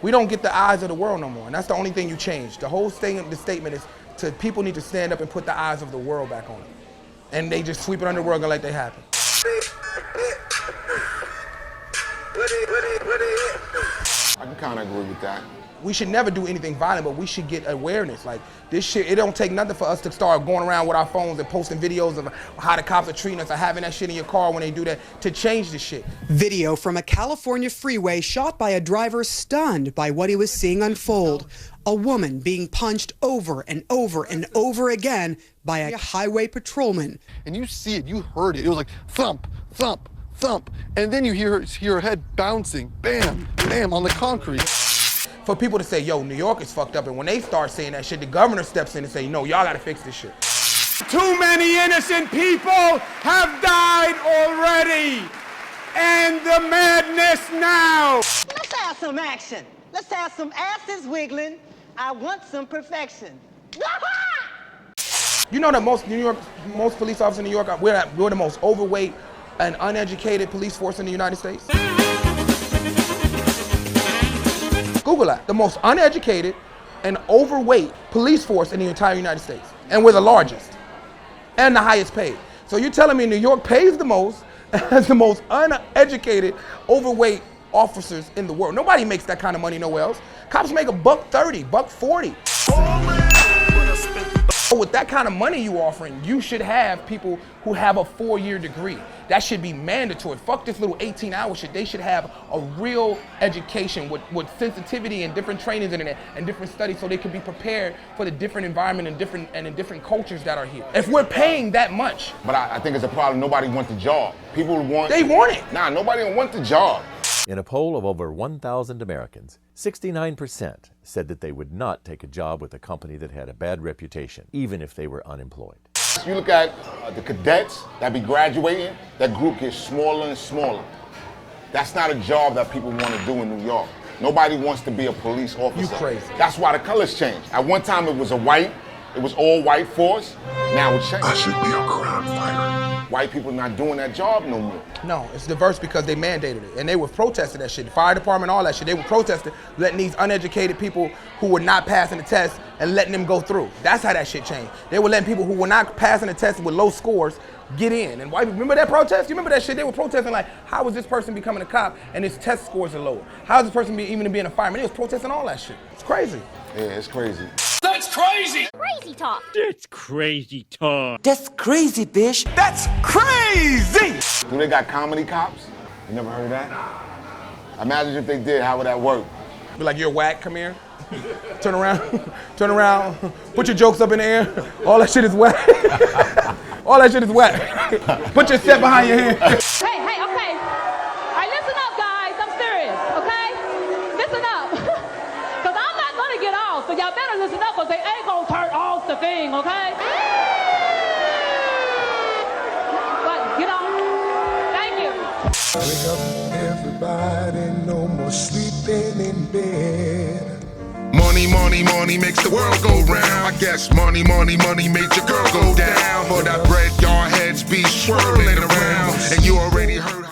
We don't get the eyes of the world no more, and that's the only thing you change. The whole thing of the statement is people need to stand up and put the eyes of the world back on it. And they just sweep it under the rug and let they happen. I can kind of agree with that. We should never do anything violent, but we should get awareness. Like, this shit, it don't take nothing for us to start going around with our phones and posting videos of how the cops are treating us or having that shit in your car when they do that to change the shit. Video from a California freeway shot by a driver stunned by what he was seeing unfold. A woman being punched over and over and over again by a highway patrolman. And you see it, you heard it. It was like thump, thump, thump. And then you hear her head bouncing, bam, bam, on the concrete. For people to say, yo, New York is fucked up, and when they start saying that shit, the governor steps in and say, no, y'all gotta fix this shit. Too many innocent people have died already. And the madness now. Let's have some action. Let's have some asses wiggling. I want some perfection. You know that most police officers in New York, we're the most overweight and uneducated police force in the United States? Google that. The most uneducated and overweight police force in the entire United States. And we're the largest and the highest paid. So you're telling me New York pays the most and has the most uneducated, overweight officers in the world. Nobody makes that kind of money nowhere else. Cops make $130, $140. With that kind of money you offering, you should have people who have a 4-year degree. That should be mandatory. Fuck this little 18-hour shit. They should have a real education with sensitivity and different trainings in it and different studies so they can be prepared for the different environment and in different cultures that are here. If we're paying that much. But I think it's a problem. Nobody wants the job. People want... They want it. Nah, nobody don't want the job. In a poll of over 1,000 Americans, 69% said that they would not take a job with a company that had a bad reputation, even if they were unemployed. You look at the cadets that be graduating, that group gets smaller and smaller. That's not a job that people want to do in New York. Nobody wants to be a police officer. You crazy. That's why the colors changed. At one time it was all white force. Now it's changed. I should be a crime fighter. White people not doing that job no more. No, it's diverse because they mandated it. And they were protesting that shit. The fire department, all that shit. They were protesting letting these uneducated people who were not passing the test and letting them go through. That's how that shit changed. They were letting people who were not passing the test with low scores get in. And white people, remember that protest? You remember that shit? They were protesting like, how is this person becoming a cop and his test scores are lower? How is this person even being a fireman? They was protesting all that shit. It's crazy. Yeah, it's crazy. That's crazy! Crazy talk. That's crazy talk. That's crazy, bitch. That's crazy! Do they got comedy cops? You never heard of that? Imagine if they did, how would that work? Be like, you're whack, come here. Turn around, put your jokes up in the air. All that shit is whack. All that shit is whack. Put your set behind your hand. Hey, okay. All right, listen up, guys. I'm serious, okay? Listen up. Because I'm not going to get off, so y'all better listen up because they ain't going to turn off the thing, okay? But, thank you. Wake up, everybody, no more sleeping in bed. Money makes the world go round. I guess money made your girl go down. For that bread, your heads be swirling around. And you already heard